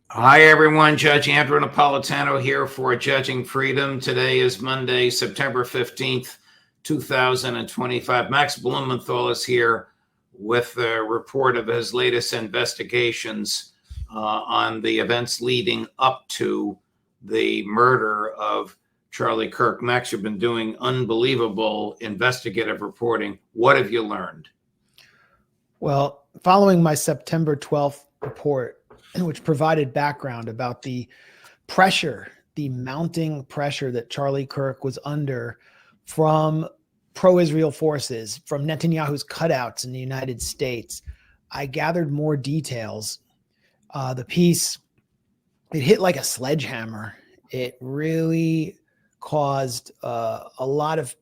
Hi, everyone. Judge Andrew Napolitano here for Judging Freedom. Today is Monday, September 15th, 2025. Max Blumenthal is here with a report of his latest investigations on the events leading up to the murder of Charlie Kirk. Max, you've been doing unbelievable investigative reporting. What have you learned? Well, following my September 12th report, which provided background about the pressure, the mounting pressure that Charlie Kirk was under from pro-Israel forces, from Netanyahu's cutouts in the United States, I gathered more details. The piece, it hit like a sledgehammer. It really caused a lot of,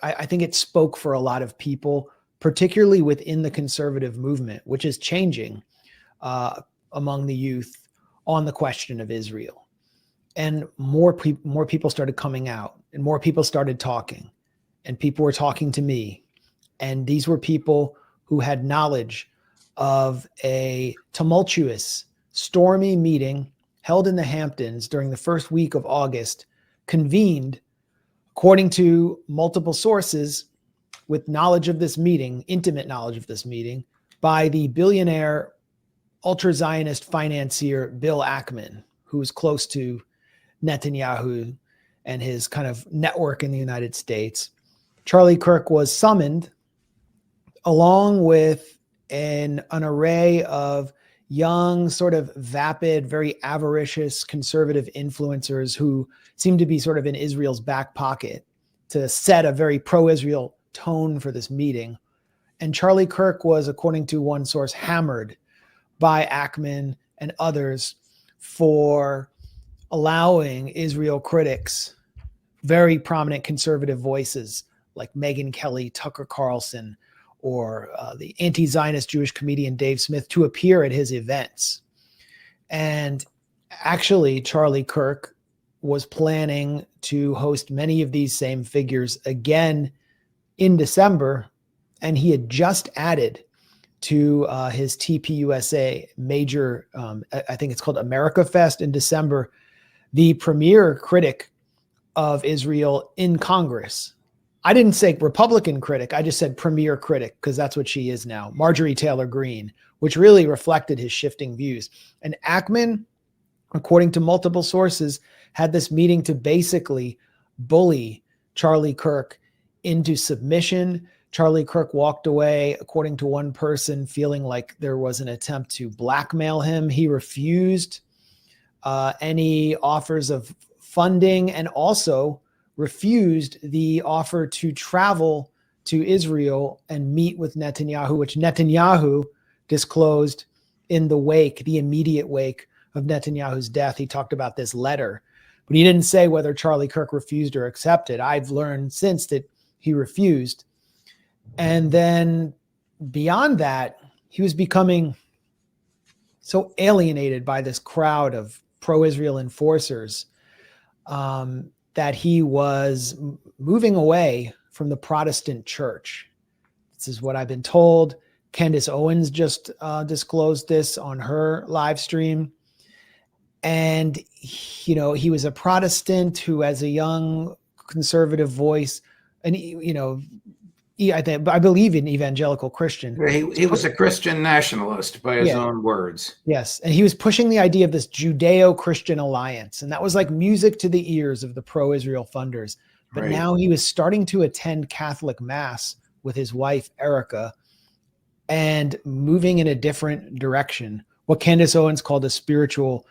I think it spoke for a lot of people, particularly within the conservative movement, which is changing among the youth on the question of Israel. And more people started coming out, and more people started talking, and people were talking to me. And these were people who had knowledge of a tumultuous, stormy meeting held in the Hamptons during the first week of August, convened, according to multiple sources, with knowledge of this meeting, intimate knowledge of this meeting, by the billionaire ultra-Zionist financier Bill Ackman, who was close to Netanyahu and his kind of network in the United States. Charlie Kirk was summoned along with an array of young, sort of vapid, very avaricious conservative influencers who seemed to be sort of in Israel's back pocket to set a very pro-Israel tone for this meeting. And Charlie Kirk was, according to one source, hammered by Ackman and others for allowing Israel critics, very prominent conservative voices like Megyn Kelly, Tucker Carlson, or the anti-Zionist Jewish comedian Dave Smith to appear at his events. And actually, Charlie Kirk was planning to host many of these same figures again in December, and he had just added to his TPUSA major, I think it's called America Fest in December, the premier critic of Israel in Congress. I didn't say Republican critic, I just said premier critic, because that's what she is now, Marjorie Taylor Greene, which really reflected his shifting views. And Ackman, according to multiple sources, had this meeting to basically bully Charlie Kirk into submission. Charlie Kirk walked away, according to one person, feeling like there was an attempt to blackmail him. He refused any offers of funding and also refused the offer to travel to Israel and meet with Netanyahu, which Netanyahu disclosed in the wake, the immediate wake of Netanyahu's death. He talked about this letter, but he didn't say whether Charlie Kirk refused or accepted. I've learned since that he refused. And then beyond that, he was becoming so alienated by this crowd of pro-Israel enforcers that he was moving away from the Protestant church. This is what I've been told. Candace Owens just disclosed this on her live stream. And, you know, he was a Protestant who, as a young conservative voice, and, I believe in evangelical Christian. He was a Christian nationalist by his own words. Yes. And he was pushing the idea of this Judeo-Christian alliance. And that was like music to the ears of the pro-Israel funders. But now he was starting to attend Catholic Mass with his wife, Erica, and moving in a different direction, what Candace Owens called a spiritual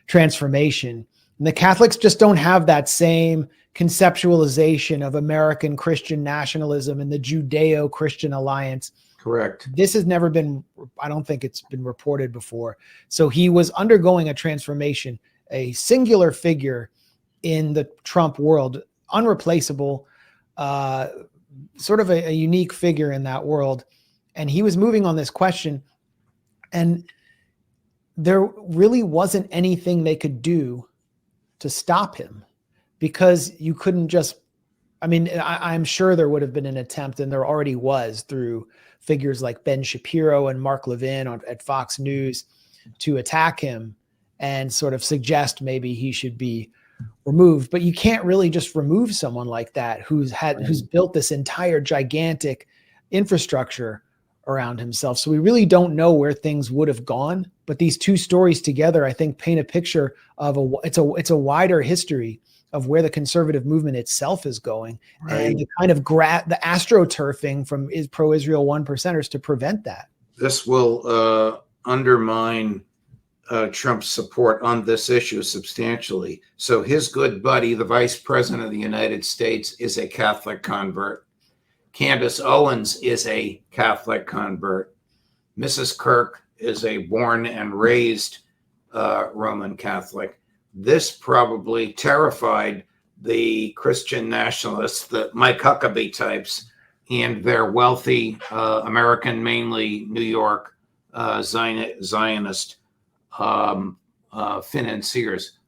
transformation. And the Catholics just don't have that same conceptualization of American Christian nationalism and the Judeo-Christian alliance. Correct. This has never been, I don't think it's been reported before. So he was undergoing a transformation, a singular figure in the Trump world, unreplaceable, sort of a unique figure in that world. And he was moving on this question, and there really wasn't anything they could do to stop him, because you couldn't just, I'm sure there would have been an attempt, and there already was, through figures like Ben Shapiro and Mark Levin at Fox News, to attack him and sort of suggest maybe he should be removed. But you can't really just remove someone like that who's built this entire gigantic infrastructure around himself. So we really don't know where things would have gone. But these two stories together, I think, paint a picture of it's a wider history of where the conservative movement itself is going, and the kind of the astroturfing from pro-Israel one percenters to prevent that. This will undermine Trump's support on this issue substantially. So his good buddy, the Vice President of the United States, is a Catholic convert. Candace Owens is a Catholic convert. Mrs. Kirk is a born and raised Roman Catholic. This probably terrified the Christian nationalists, the Mike Huckabee types, and their wealthy American, mainly New York Zionist financiers.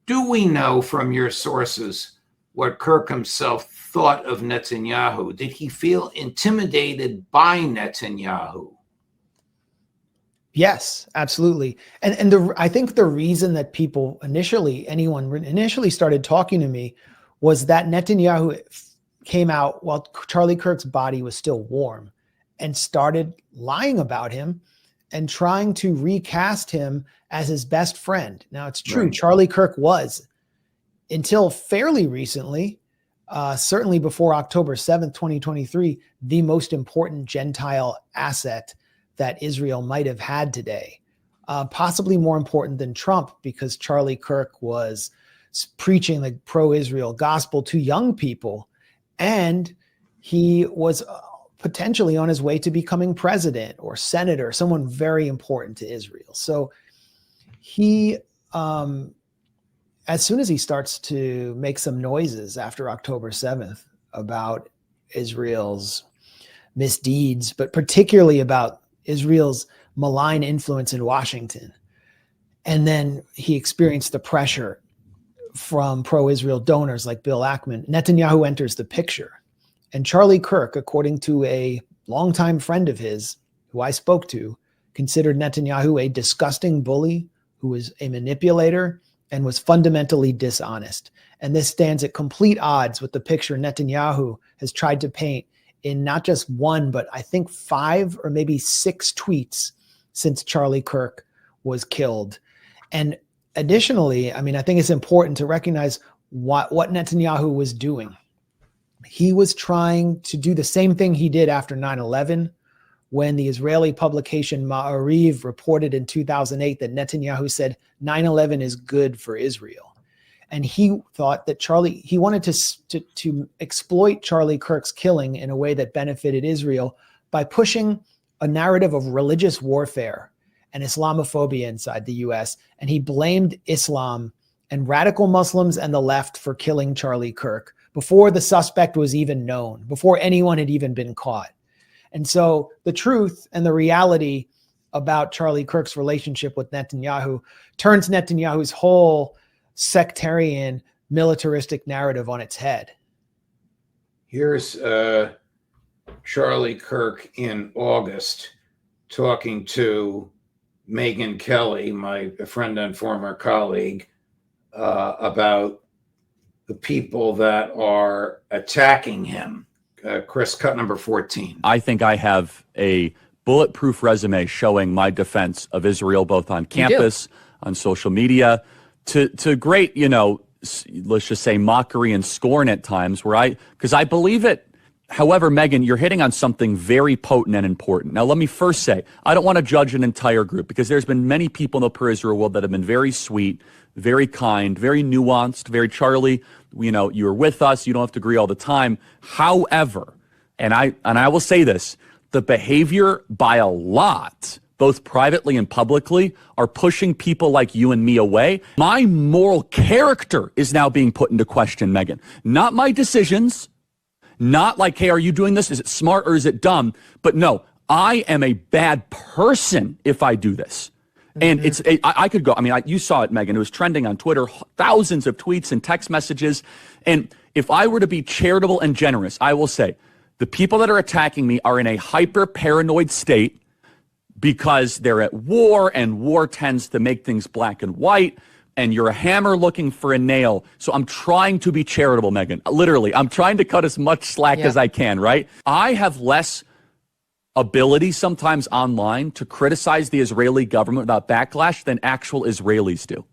Do we know from your sources what Kirk himself thought of Netanyahu? Did he feel intimidated by Netanyahu? Yes, absolutely. And I think the reason that anyone initially started talking to me was that Netanyahu came out while Charlie Kirk's body was still warm and started lying about him and trying to recast him as his best friend. Now, it's true, Charlie Kirk was, until fairly recently, certainly before October 7th, 2023, the most important Gentile asset that Israel might have had today, possibly more important than Trump, because Charlie Kirk was preaching the pro-Israel gospel to young people, and he was potentially on his way to becoming president or senator, someone very important to Israel. So he, as soon as he starts to make some noises after October 7th about Israel's misdeeds, but particularly about Israel's malign influence in Washington, and then he experienced the pressure from pro-Israel donors like Bill Ackman, Netanyahu enters the picture. And Charlie Kirk, according to a longtime friend of his who I spoke to, considered Netanyahu a disgusting bully who was a manipulator and was fundamentally dishonest. And this stands at complete odds with the picture Netanyahu has tried to paint in not just one, but I think 5 or maybe 6 tweets since Charlie Kirk was killed. And additionally, I mean, I think it's important to recognize what Netanyahu was doing. He was trying to do the same thing he did after 9/11, when the Israeli publication Ma'ariv reported in 2008 that Netanyahu said 9/11 is good for Israel. And he thought that he wanted to exploit Charlie Kirk's killing in a way that benefited Israel by pushing a narrative of religious warfare and Islamophobia inside the US. And he blamed Islam and radical Muslims and the left for killing Charlie Kirk before the suspect was even known, before anyone had even been caught. And so the truth and the reality about Charlie Kirk's relationship with Netanyahu turns Netanyahu's whole sectarian, militaristic narrative on its head. Here's Charlie Kirk in August talking to Megyn Kelly, my friend and former colleague, about the people that are attacking him. Chris, cut number 14. I think I have a bulletproof resume showing my defense of Israel, both on campus, on social media, to great, let's just say mockery and scorn at times, because I believe it. However, Megyn, you're hitting on something very potent and important. Now, let me first say, I don't want to judge an entire group, because there's been many people in the pro-Israel world that have been very sweet, very kind, very nuanced, very Charlie, you're with us, you don't have to agree all the time. However, and I will say this, the behavior by a lot, both privately and publicly, are pushing people like you and me away. My moral character is now being put into question, Megyn. Not my decisions, not like, hey, are you doing this? Is it smart or is it dumb? But no, I am a bad person if I do this. And I could go, you saw it, Megyn. It was trending on Twitter, thousands of tweets and text messages. And if I were to be charitable and generous, I will say the people that are attacking me are in a hyper paranoid state because they're at war, and war tends to make things black and white, and you're a hammer looking for a nail. So I'm trying to be charitable, Megan. Literally, I'm trying to cut as much slack as I can, right? I have less ability sometimes online to criticize the Israeli government without backlash than actual Israelis do.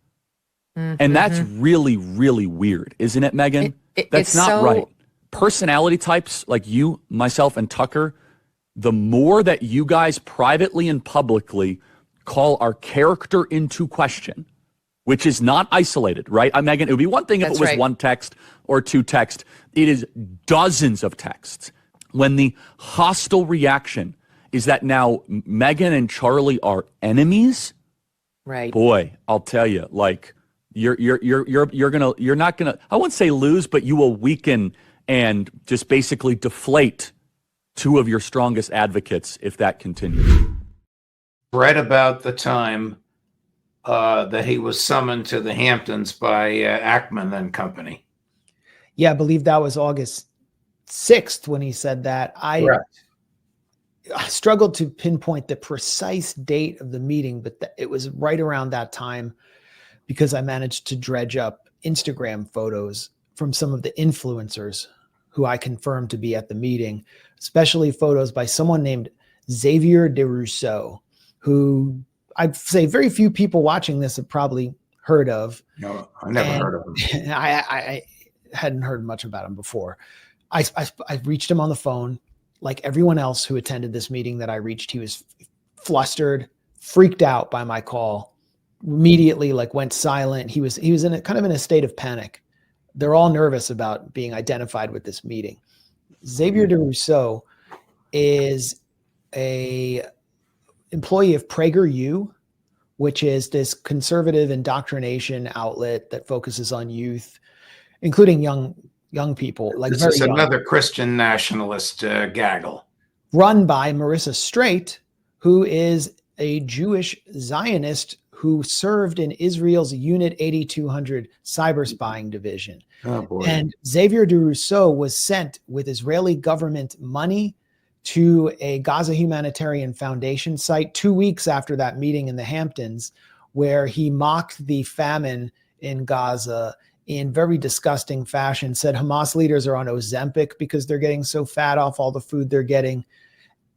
And that's really, really weird, isn't it, Megan? That's not right. Personality types like you, myself, and Tucker, the more that you guys privately and publicly call our character into question, which is not isolated, right? Megan, it would be one thing if it was one text or two texts. It is dozens of texts. When the hostile reaction is that now Megan and Charlie are enemies, right? Boy, I'll tell you, like you're not gonna, I wouldn't say lose, but you will weaken and just basically deflate two of your strongest advocates if that continues. Read about the time that he was summoned to the Hamptons by Ackman and Company. Yeah, I believe that was August 6th when he said that. I struggled to pinpoint the precise date of the meeting, but it was right around that time because I managed to dredge up Instagram photos from some of the influencers who I confirmed to be at the meeting, especially photos by someone named Xavier de Rousseau, who I'd say very few people watching this have probably heard of. No, I never heard of him. I hadn't heard much about him before. I reached him on the phone. Like everyone else who attended this meeting that I reached, he was flustered, freaked out by my call, immediately like went silent. He was in a kind of in a state of panic. They're all nervous about being identified with this meeting. Xavier de Rousseau is a employee of PragerU, which is this conservative indoctrination outlet that focuses on youth, including young people. Like this is another Christian nationalist gaggle. Run by Marissa Straight, who is a Jewish Zionist who served in Israel's Unit 8200 cyber spying division. Oh, boy. And Xavier de Rousseau was sent with Israeli government money to a Gaza Humanitarian Foundation site 2 weeks after that meeting in the Hamptons, where he mocked the famine in Gaza in very disgusting fashion, said Hamas leaders are on Ozempic because they're getting so fat off all the food they're getting.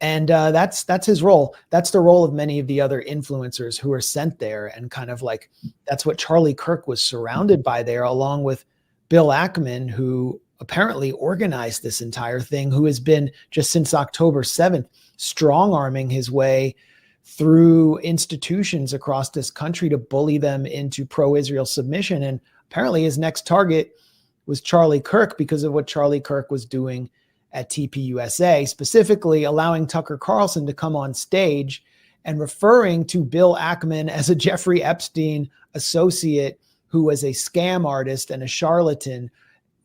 And that's his role. That's the role of many of the other influencers who are sent there. And kind of like, that's what Charlie Kirk was surrounded by there, along with Bill Ackman, who apparently organized this entire thing, who has been just since October 7th, strong-arming his way through institutions across this country to bully them into pro-Israel submission. And apparently his next target was Charlie Kirk because of what Charlie Kirk was doing at TPUSA, specifically allowing Tucker Carlson to come on stage and referring to Bill Ackman as a Jeffrey Epstein associate who was a scam artist and a charlatan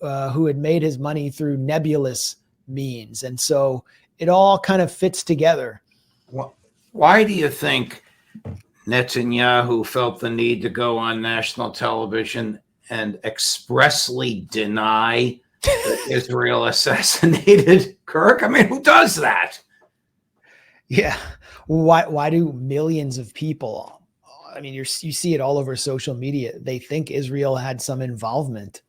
who had made his money through nebulous means. And so it all kind of fits together. Why do you think Netanyahu felt the need to go on national television and expressly deny that Israel assassinated Kirk? I mean, who does that? Yeah. Why do millions of people, I mean, you see it all over social media, they think Israel had some involvement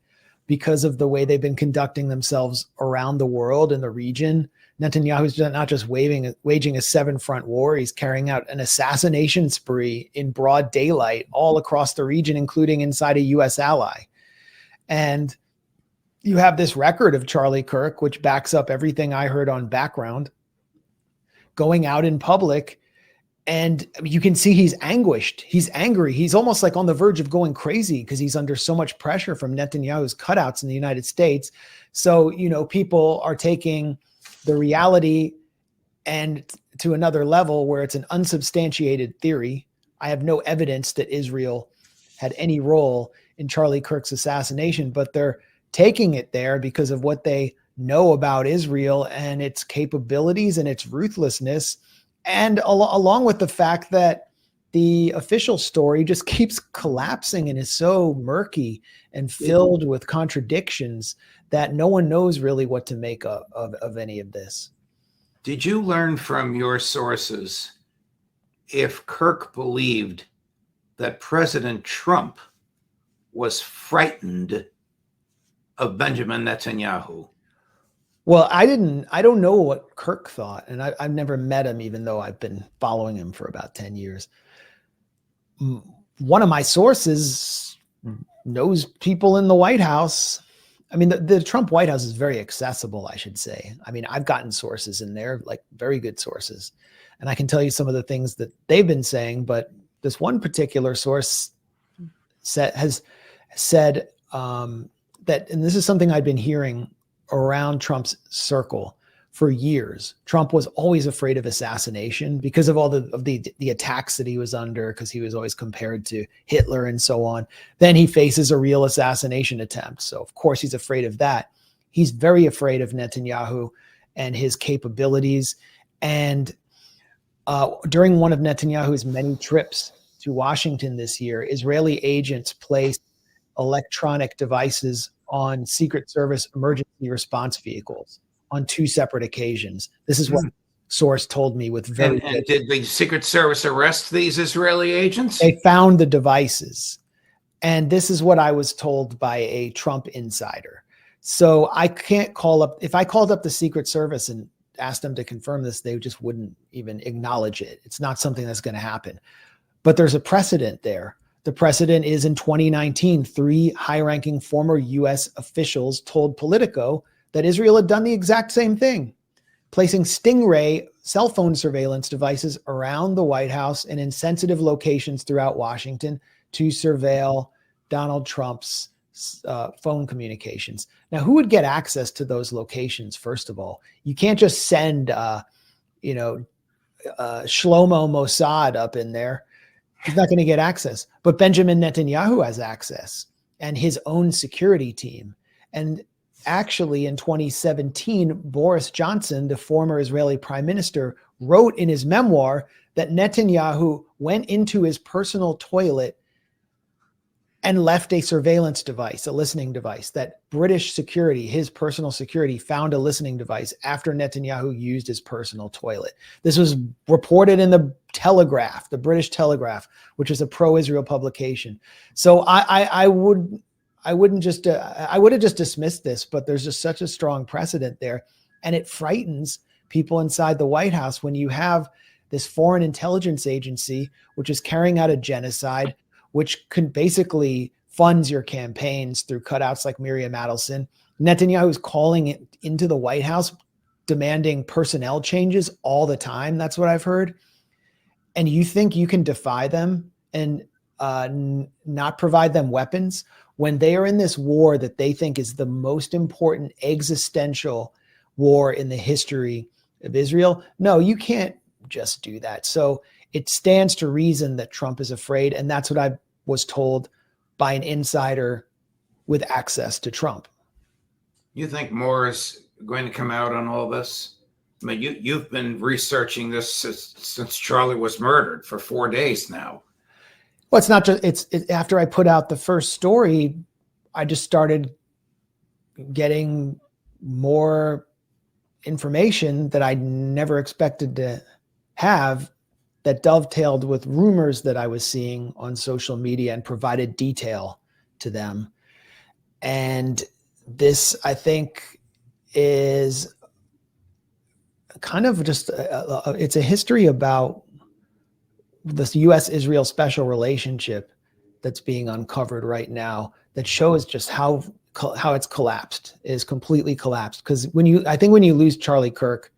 because of the way they've been conducting themselves around the world in the region. Netanyahu's not just waging a 7-front war, he's carrying out an assassination spree in broad daylight all across the region, including inside a U.S. ally. And you have this record of Charlie Kirk, which backs up everything I heard on Background, going out in public. And you can see he's anguished. He's angry. He's almost like on the verge of going crazy because he's under so much pressure from Netanyahu's cutouts in the United States. So, people are taking the reality and to another level where it's an unsubstantiated theory. I have no evidence that Israel had any role in Charlie Kirk's assassination, but they're taking it there because of what they know about Israel and its capabilities and its ruthlessness. And along with the fact that the official story just keeps collapsing and is so murky and filled with contradictions that no one knows really what to make of any of this. Did you learn from your sources if Kirk believed that President Trump was frightened of Benjamin Netanyahu. Well, I don't know what Kirk thought, and I've never met him, even though I've been following him for about 10 years. One of my sources knows people in the White House. I mean, the Trump White House is very accessible, I should say. I mean, I've gotten sources in there, like very good sources, and I can tell you some of the things that they've been saying, but this one particular source has said that, and this is something I've been hearing around Trump's circle for years. Trump was always afraid of assassination because of all the attacks that he was under, because he was always compared to Hitler and so on. Then he faces a real assassination attempt. So of course he's afraid of that. He's very afraid of Netanyahu and his capabilities. And during one of Netanyahu's many trips to Washington this year, Israeli agents placed electronic devices on Secret Service emergency response vehicles on 2 separate occasions. This is what source told me with very and did the Secret Service arrest these Israeli agents? They found the devices. And this is what I was told by a Trump insider. So I can't call up, if I called up the Secret Service and asked them to confirm this, they just wouldn't even acknowledge it. It's not something that's going to happen. But there's a precedent there. The precedent is in 2019, 3 high-ranking former U.S. officials told Politico that Israel had done the exact same thing, placing Stingray cell phone surveillance devices around the White House and in sensitive locations throughout Washington to surveil Donald Trump's phone communications. Now, who would get access to those locations, first of all? You can't just send, Shlomo Mossad up in there. He's not going to get access. But Benjamin Netanyahu has access, and his own security team. And actually, in 2017, Boris Johnson, the former Israeli prime minister, wrote in his memoir that Netanyahu went into his personal toilet and left a surveillance device, a listening device, that British security, his personal security, found a listening device after Netanyahu used his personal toilet. This was reported in the Telegraph, the British Telegraph, which is a pro-Israel publication. So I would have just dismissed this, but there's just such a strong precedent there. And it frightens people inside the White House when you have this foreign intelligence agency, which is carrying out a genocide, which can basically funds your campaigns through cutouts like Miriam Adelson. Netanyahu is calling it into the White House, demanding personnel changes all the time. That's what I've heard. And you think you can defy them and not provide them weapons when they are in this war that they think is the most important existential war in the history of Israel? No, you can't just do that. So it stands to reason that Trump is afraid, and that's what I was told by an insider with access to Trump. You think more is going to come out on all this? I mean, you've been researching this since Charlie was murdered for 4 days now. Well, it's not just, it's after I put out the first story, I just started getting more information that I never expected to have, that dovetailed with rumors that I was seeing on social media and provided detail to them. And this, I think, is kind of just, it's a history about this U.S.-Israel special relationship that's being uncovered right now that shows just how it's collapsed, is completely collapsed. Because I think when you lose Charlie Kirk,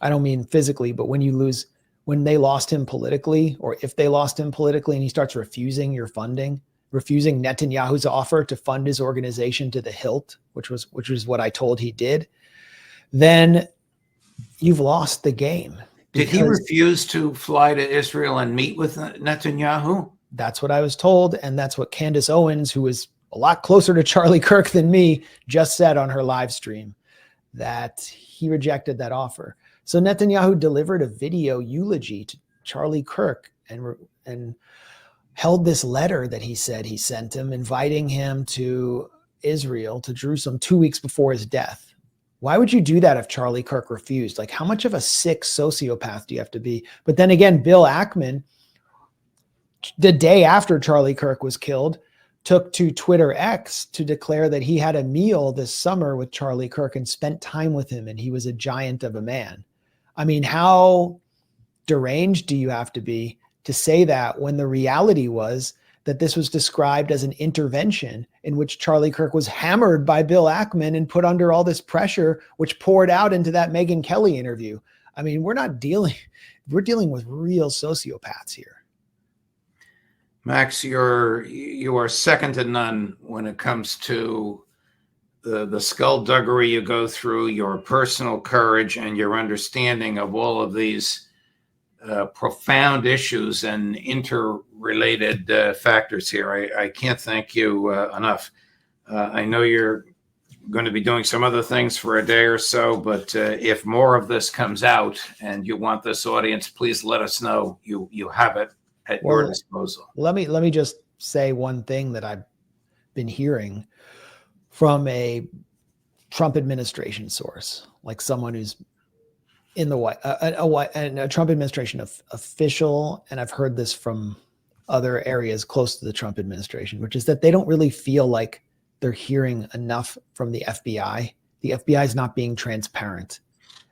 I don't mean physically, but when they lost him politically, or if they lost him politically and he starts refusing your funding, refusing Netanyahu's offer to fund his organization to the hilt, which was what I told he did, then you've lost the game. Did he refuse to fly to Israel and meet with Netanyahu? That's what I was told. And that's what Candace Owens, who is a lot closer to Charlie Kirk than me, just said on her live stream, that he rejected that offer. So Netanyahu delivered a video eulogy to Charlie Kirk and held this letter that he said he sent him, inviting him to Israel, to Jerusalem, 2 weeks before his death. Why would you do that if Charlie Kirk refused? Like, how much of a sick sociopath do you have to be? But then again, Bill Ackman, the day after Charlie Kirk was killed, took to Twitter X to declare that he had a meal this summer with Charlie Kirk and spent time with him, and he was a giant of a man. I mean, how deranged do you have to be to say that when the reality was that this was described as an intervention in which Charlie Kirk was hammered by Bill Ackman and put under all this pressure, which poured out into that Megyn Kelly interview? I mean, we're dealing with real sociopaths here. Max, you are second to none when it comes to the skullduggery you go through, your personal courage, and your understanding of all of these profound issues and interrelated factors here. I can't thank you enough. I know you're going to be doing some other things for a day or so, but if more of this comes out and you want this audience, please let us know. You have it at your disposal. Let me just say one thing that I've been hearing from a Trump administration source, like someone who's in the a Trump administration official, and I've heard this from other areas close to the Trump administration, which is that they don't really feel like they're hearing enough from the FBI. The FBI is not being transparent.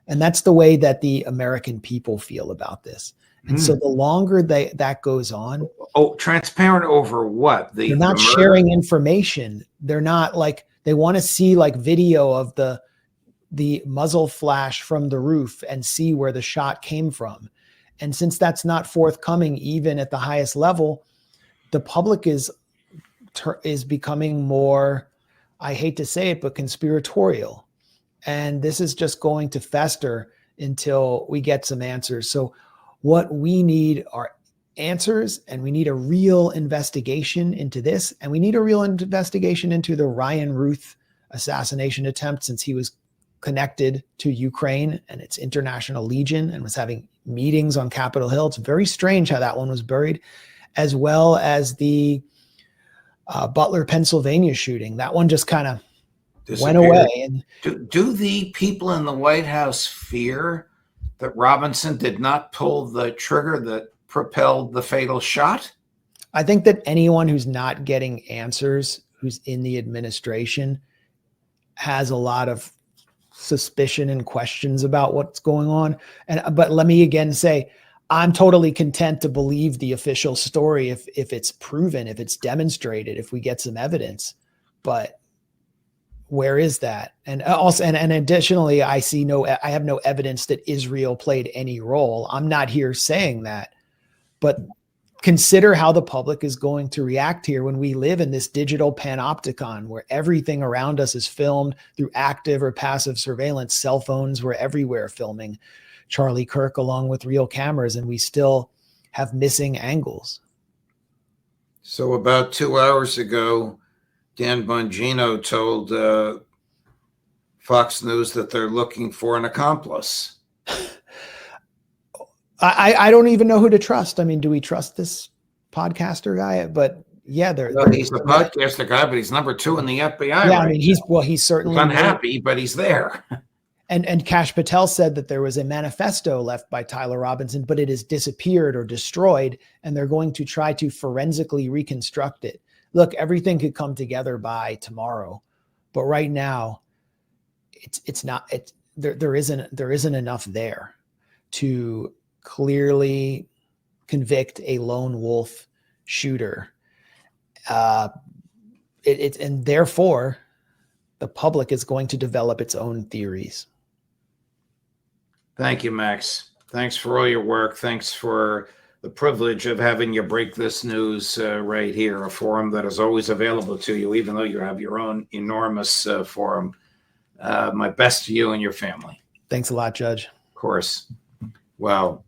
And that's the way that the American people feel about this. And so the longer that goes on. Oh, transparent over what? They're not sharing information. They're not like, they want to see like video of the muzzle flash from the roof and see where the shot came from. And since that's not forthcoming, even at the highest level, the public is becoming more, I hate to say it, but conspiratorial. And this is just going to fester until we get some answers. So what we need are answers, and we need a real investigation into this. And we need a real investigation into the Ryan Ruth assassination attempt, since he was connected to Ukraine and its International Legion and was having meetings on Capitol Hill. It's very strange how that one was buried, as well as the Butler, Pennsylvania shooting. That one just kind of went away. And do the people in the White House fear that Robinson did not pull the trigger that propelled the fatal shot? I think that anyone who's not getting answers, who's in the administration, has a lot of suspicion and questions about what's going on. But let me again say, I'm totally content to believe the official story if it's proven, if it's demonstrated, if we get some evidence. But where is that? And also, and additionally, I have no evidence that Israel played any role. I'm not here saying that, but consider how the public is going to react here when we live in this digital panopticon where everything around us is filmed through active or passive surveillance. Cell phones were everywhere filming Charlie Kirk along with real cameras, and we still have missing angles. So about 2 hours ago, Dan Bongino told Fox News that they're looking for an accomplice. I don't even know who to trust. I mean, do we trust this podcaster guy? But yeah, he's a podcaster guy, but he's number 2 in the FBI. Yeah, right, I mean, he's certainly unhappy, but he's there. And Kash Patel said that there was a manifesto left by Tyler Robinson, but it has disappeared or destroyed, and they're going to try to forensically reconstruct it. Look, everything could come together by tomorrow, but right now, there isn't enough there to clearly convict a lone wolf shooter. And therefore, the public is going to develop its own theories. Thank you, Max. Thanks for all your work. Thanks for the privilege of having you break this news right here, a forum that is always available to you, even though you have your own enormous forum. My best to you and your family. Thanks a lot, Judge. Of course. Well,